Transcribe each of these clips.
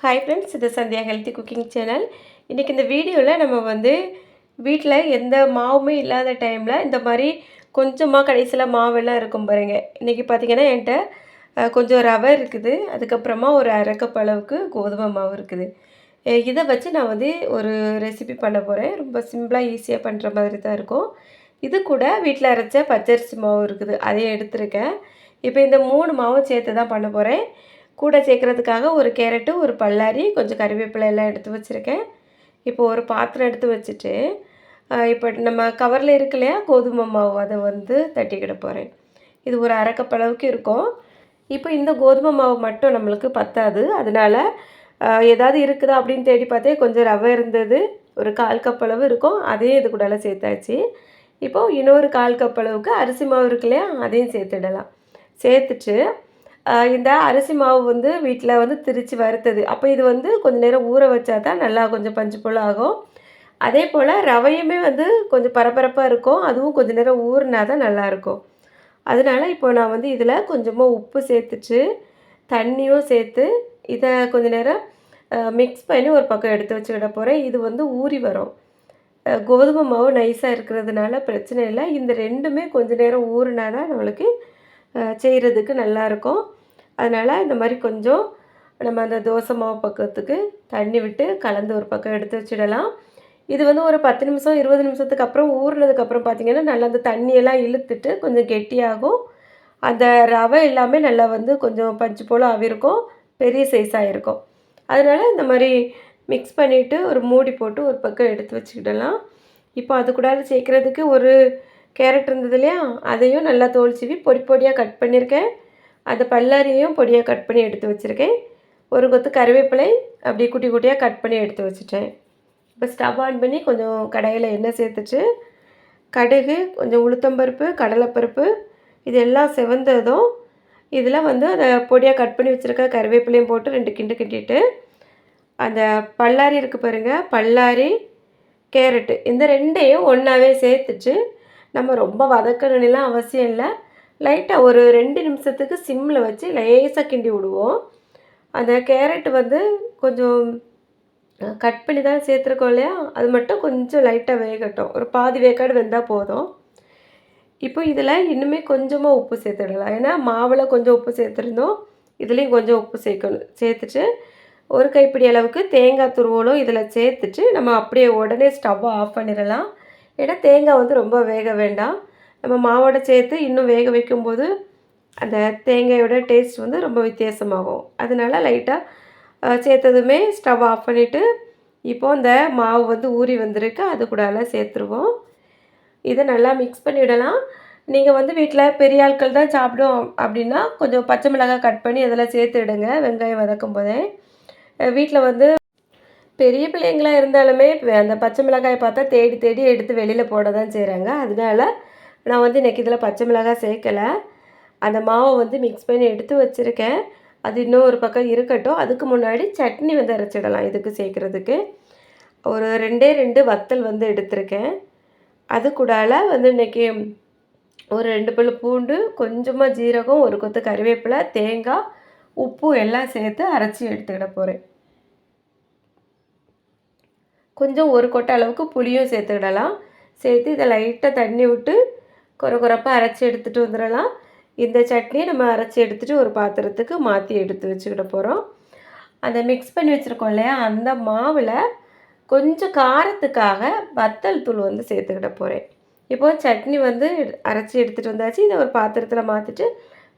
Hi friends, இது Sandhya healthy cooking channel. இன்றைக்கி இந்த வீடியோவில் நம்ம வீட்டில் எந்த மாவுமே இல்லாத டைமில் இந்த மாதிரி கொஞ்சமாக கடைசியில் மாவெல்லாம் இருக்கும் பாருங்க. இன்றைக்கி பார்த்திங்கன்னா என்கிட்ட கொஞ்சம் ரவை இருக்குது, அதுக்கப்புறமா ஒரு அரை கப் அளவுக்கு கோதுமை மாவு இருக்குது. இதை வச்சு நான் ஒரு ரெசிபி பண்ண போகிறேன். ரொம்ப சிம்பிளாக ஈஸியாக பண்ணுற மாதிரி தான் இருக்கும். இது கூட வீட்டில் அரைச்ச பச்சரிசி மாவு இருக்குது, அதையும் எடுத்துருக்கேன். இப்போ இந்த 3 மாவும் சேர்த்து தான் பண்ண போகிறேன். கூட சேர்க்குறதுக்காக ஒரு கேரட்டு, ஒரு பல்லாரி, கொஞ்சம் கறிவேப்பிலை எல்லாம் எடுத்து வச்சுருக்கேன். இப்போ ஒரு பாத்திரம் எடுத்து வச்சுட்டு இப்போ நம்ம கவரில் இருக்கு இல்லையா கோதுமை மாவு, அதை தட்டிக்கிட போகிறேன். இது ஒரு அரை கப் அளவுக்கு இருக்கும். இப்போ இந்த கோதுமை மாவு மட்டும் நம்மளுக்கு பத்தாது. அதனால் ஏதாவது இருக்குதா அப்படின்னு தேடி பார்த்தே கொஞ்சம் ரவை இருந்தது, ஒரு 1/4 கப் அளவு இருக்கும், அதையும் இது கூடலாம் சேர்த்தாச்சு. இப்போது இன்னொரு 1/4 கப் அளவுக்கு அரிசி மாவு இருக்கு இல்லையா, அதையும் சேர்த்துடலாம். சேர்த்துட்டு இந்த அரிசி மாவு வீட்டில் திரித்து வறுத்தது. அப்போ இது கொஞ்சம் நேரம் ஊற வச்சா தான் நல்லா கொஞ்சம் பஞ்சு போல் ஆகும். அதே போல் ரவையுமே கொஞ்சம் பரபரப்பாக இருக்கும், அதுவும் கொஞ்சம் நேரம் ஊறினா தான் நல்லாயிருக்கும். அதனால் இப்போ நான் இதில் கொஞ்சமாக உப்பு சேர்த்துட்டு தண்ணியும் சேர்த்து இதை கொஞ்சம் நேரம் மிக்ஸ் பண்ணி ஒரு பக்கம் எடுத்து வச்சுக்கிட போகிறேன். இது ஊறி வரும். கோதுமை மாவு நைஸாக இருக்கிறதுனால பிரச்சனை இல்லை. இந்த ரெண்டுமே கொஞ்சம் நேரம் ஊறினா தான் நம்மளுக்கு செய்கிறதுக்கு நல்லாயிருக்கும். அதனால் இந்த மாதிரி கொஞ்சம் நம்ம அந்த தோசை மாவு பக்கத்துக்கு தண்ணி விட்டு கலந்து ஒரு பக்கம் எடுத்து வச்சிடலாம். இது ஒரு 10 நிமிஷம் 20 நிமிஷத்துக்கு அப்புறம் ஊறினதுக்கப்புறம் பார்த்திங்கன்னா நல்லா அந்த தண்ணியெல்லாம் இழுத்துட்டு கொஞ்சம் கெட்டியாகும். அந்த ரவை எல்லாமே நல்லா கொஞ்சம் பஞ்சு போல் ஆகிருக்கும், பெரிய சைஸாக இருக்கும். அதனால் இந்த மாதிரி மிக்ஸ் பண்ணிவிட்டு ஒரு மூடி போட்டு ஒரு பக்கம் எடுத்து வச்சுக்கிடலாம். இப்போ அது கூட சேர்க்குறதுக்கு ஒரு கேரட் இருந்தது இல்லையா, அதையும் நல்லா தோல் சீவி பொடி பொடியாக கட் பண்ணியிருக்கேன். அந்த பல்லாரியும் பொடியாக கட் பண்ணி எடுத்து வச்சுருக்கேன். ஒரு கொத்து கறிவேப்பிலை அப்படியே குட்டி குட்டியாக கட் பண்ணி எடுத்து வச்சுட்டேன். இப்போ ஸ்டவ் ஆன் பண்ணி கொஞ்சம் கடாயில் எண்ணெய் சேர்த்துட்டு கடுகு, கொஞ்சம் உளுத்தம்பருப்பு, கடலைப்பருப்பு இது எல்லாம் செவந்ததும் இதில் அதை பொடியாக கட் பண்ணி வச்சுருக்க கறிவேப்பிலையும் போட்டு 2 கிண்டு கிண்டிட்டு அந்த பல்லாரி இருக்குது பாருங்கள், பல்லாரி கேரட்டு இந்த ரெண்டையும் ஒன்றாவே சேர்த்துட்டு நம்ம ரொம்ப வதக்கணும்லாம் அவசியம் இல்லை. லைட்டாக ஒரு 2 நிமிஷத்துக்கு சிம்மில் வச்சு லேசாக கிண்டி விடுவோம். அந்த கேரட் கொஞ்சம் கட் பண்ணி தான் சேர்த்துருக்கோம் இல்லையா, அது மட்டும் கொஞ்சம் லைட்டாக வேகட்டும், ஒரு பாதி வேக்காடு வெந்தால் போதும். இப்போ இதில் இன்னுமே கொஞ்சமாக உப்பு சேர்த்துடலாம். ஏன்னா மாவில் கொஞ்சம் உப்பு சேர்த்துருந்தோம், இதுலேயும் கொஞ்சம் உப்பு சேர்த்துட்டு ஒரு கைப்பிடி அளவுக்கு தேங்காய் துருவலும் இதில் சேர்த்துட்டு நம்ம அப்படியே உடனே ஸ்டவ்வை ஆஃப் பண்ணிடலாம். ஏன்னா தேங்காய் ரொம்ப வேக வேண்டாம். நம்ம மாவோட சேர்த்து இன்னும் வேக வைக்கும்போது அந்த தேங்காயோட டேஸ்ட் ரொம்ப வித்தியாசமாகும். அதனால லைட்டாக சேர்த்ததுமே ஸ்டவ் ஆஃப் பண்ணிவிட்டு இப்போது இந்த மாவு ஊறி வந்திருக்கு, அது கூட சேர்த்துருவோம். இதை நல்லா மிக்ஸ் பண்ணிவிடலாம். நீங்கள் வீட்டில் பெரிய ஆட்கள் தான் சாப்பிடும் அப்படின்னா கொஞ்சம் பச்சை மிளகாய் கட் பண்ணி அதில் சேர்த்துடுங்க வெங்காயம் வதக்கும் போதே. வீட்டில் பெரிய பிள்ளைங்களாக இருந்தாலுமே அந்த பச்சை மிளகாயை பார்த்தா தேடி தேடி எடுத்து வெளியில் போட தான் செய்கிறாங்க. அதனால நான் இன்றைக்கி இதில் பச்சை மிளகாய் சேர்க்கலை. அந்த மாவை மிக்ஸ் பண்ணி எடுத்து வச்சுருக்கேன். அது இன்னும் ஒரு பக்கம் இருக்கட்டும். அதுக்கு முன்னாடி சட்னி அரைச்சிடலாம். இதுக்கு சேர்க்குறதுக்கு ஒரு 2 வத்தல் எடுத்திருக்கேன். அது கூடால இன்றைக்கி ஒரு 2 பல் பூண்டு, கொஞ்சமாக ஜீரகம், ஒரு கொத்து கறிவேப்பிலை, தேங்காய், உப்பு எல்லாம் சேர்த்து அரைச்சி எடுத்துக்கிட போகிறேன். கொஞ்சம் ஒரு கொட்டை அளவுக்கு புளியும் சேர்த்துக்கிடலாம். சேர்த்து இதை லைட்டாக தண்ணி விட்டு குறப்பாக அரைச்சி எடுத்துகிட்டு வந்துடலாம். இந்த சட்னியை நம்ம அரைச்சி எடுத்துகிட்டு ஒரு பாத்திரத்துக்கு மாற்றி எடுத்து வச்சுக்கிட போகிறோம். அந்த மிக்ஸ் பண்ணி வச்சுருக்கோம் இல்லையா, அந்த மாவில் கொஞ்சம் காரத்துக்காக வத்தல் தூள் சேர்த்துக்கிட போகிறேன். இப்போது சட்னி அரைச்சி எடுத்துகிட்டு வந்தாச்சு. இதை ஒரு பாத்திரத்தில் மாற்றிட்டு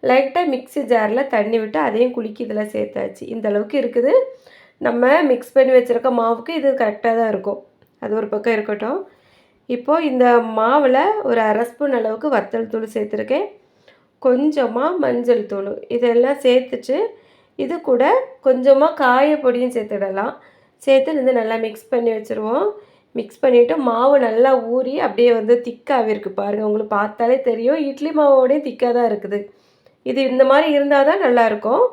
லைட்டாக மிக்ஸி ஜாரில் தண்ணி விட்டு அதையும் குலுக்கி இதில் சேர்த்தாச்சு. இந்த அளவுக்கு இருக்குது. நம்ம மிக்ஸ் பண்ணி வச்சுருக்க மாவுக்கு இது கரெக்டாக தான் இருக்கும். அது ஒரு பக்கம் இருக்கட்டும். இப்போது இந்த மாவில் ஒரு அரை ஸ்பூன் அளவுக்கு வத்தல் தூள் சேர்த்துருக்கேன், கொஞ்சமாக மஞ்சள் தூள் இதெல்லாம் சேர்த்துட்டு இது கூட கொஞ்சமாக காயப்பொடியும் சேர்த்துடலாம். சேர்த்து நல்லா மிக்ஸ் பண்ணி வச்சுருவோம். மிக்ஸ் பண்ணிவிட்டு மாவு நல்லா ஊறி அப்படியே திக்காகவே இருக்குது பாருங்கள், உங்களுக்கு பார்த்தாலே தெரியும். இட்லி மாவோடையும் திக்காக தான் இருக்குது. இது இந்த மாதிரி இருந்தால் தான் நல்லாயிருக்கும்.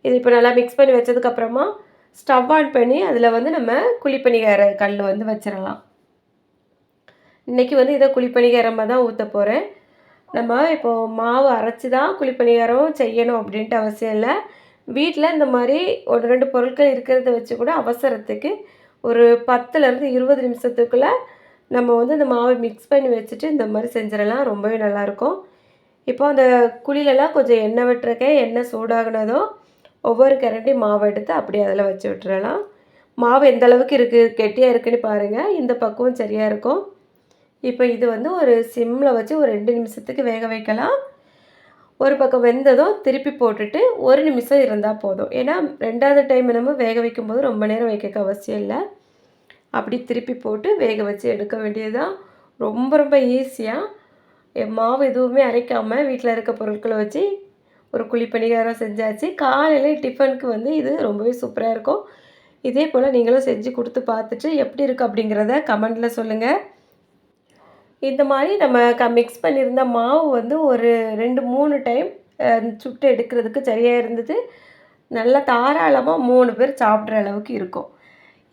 இது இப்போ நல்லா மிக்ஸ் பண்ணி வச்சதுக்கப்புறமா ஸ்டவ் ஆன் பண்ணி அதில் நம்ம குழிப்பணியார கல் வச்சிடலாம். இன்றைக்கி இதை குழிப்பணியாரமாக தான் ஊற்ற போகிறேன். நம்ம இப்போது மாவு அரைச்சி தான் குழிப்பணியாரம் செய்யணும் அப்படின்ட்டு அவசியம் இல்லை. வீட்டில் இந்த மாதிரி 1, 2 பொருட்கள் இருக்கிறத வச்சு கூட அவசரத்துக்கு ஒரு 10லேருந்து 20 நிமிஷத்துக்குள்ளே நம்ம வந்து இந்த மாவை மிக்ஸ் பண்ணி வச்சுட்டு இந்த மாதிரி செஞ்சிடலாம். ரொம்பவே நல்லாயிருக்கும். இப்போ அந்த குழிலலாம் கொஞ்சம் எண்ணெய் விட்டுருக்கேன். எண்ணெய் சூடாகுனதும் ஒவ்வொரு கரண்டி மாவு எடுத்து அப்படியே அதில் வச்சு விட்டுறலாம். மாவு எந்த அளவுக்கு இருக்குது கெட்டியாக இருக்குன்னு பாருங்கள். இந்த பக்குவம் சரியாக இருக்கும். இப்போ இது வந்து ஒரு சிம்மில் வச்சு ஒரு 2 நிமிஷத்துக்கு வேக வைக்கலாம். ஒரு பக்கம் வெந்ததும் திருப்பி போட்டுட்டு 1 நிமிஷம் இருந்தால் போதும். ஏன்னா 2வது டைம் நம்ம வேக வைக்கும்போது ரொம்ப நேரம் வைக்க அவசியம் இல்லை. அப்படி திருப்பி போட்டு வேக வச்சு எடுக்க வேண்டியது தான். ரொம்ப ரொம்ப ஈஸியாக மாவு எதுவுமே அரைக்காமல் வீட்டில் இருக்க பொருட்களை வச்சு ஒரு குழி பணியாரம் செஞ்சாச்சு. காலையில் டிஃபனுக்கு வந்து இது ரொம்பவே சூப்பராக இருக்கும். இதே போல் நீங்களும் செஞ்சு கொடுத்து பார்த்துட்டு எப்படி இருக்குது அப்படிங்கிறத கமெண்டில் சொல்லுங்கள். இந்த மாதிரி நம்ம மிக்ஸ் பண்ணியிருந்த மாவு வந்து ஒரு 2, 3 டைம் சுட்டு எடுக்கிறதுக்கு சரியாக இருந்தது. நல்லா தாராளமாக 3 பேர் சாப்பிட்ற அளவுக்கு இருக்கும்.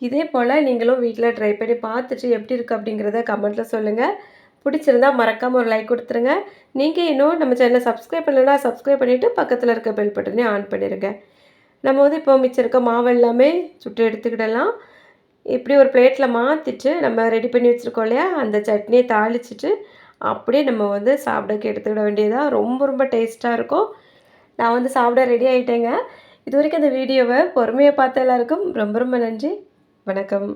இதே போல் நீங்களும் வீட்டில் ட்ரை பண்ணி பார்த்துட்டு எப்படி இருக்குது அப்படிங்கிறத கமெண்ட்டில் சொல்லுங்கள். பிடிச்சிருந்தா மறக்காமல் ஒரு லைக் கொடுத்துருங்க. நீங்கள் இன்னும் நம்ம சேனலை சப்ஸ்கிரைப் பண்ணலைன்னா சப்ஸ்கிரைப் பண்ணிவிட்டு பக்கத்தில் இருக்க பெல் பட்டனையும் ஆன் பண்ணிடுங்க. நம்ம வந்து இப்போ மிச்சம் இருக்க மாவு எல்லாமே சுட்டு எடுத்துக்கிடலாம். இப்படி ஒரு பிளேட்டில் மாற்றிட்டு நம்ம ரெடி பண்ணி வச்சுருக்கோம் இல்லையா, அந்த சட்னியை தாளிச்சிட்டு அப்படியே நம்ம வந்து சாப்பிடக்கு எடுத்துக்கிட வேண்டியதாக ரொம்ப ரொம்ப டேஸ்ட்டாக இருக்கும். நான் வந்து சாப்பிட ரெடி ஆகிட்டேங்க. இது வரைக்கும் அந்த வீடியோவை பொறுமையாக பார்த்த எல்லாருக்கும் ரொம்ப ரொம்ப நன்றி. வணக்கம்.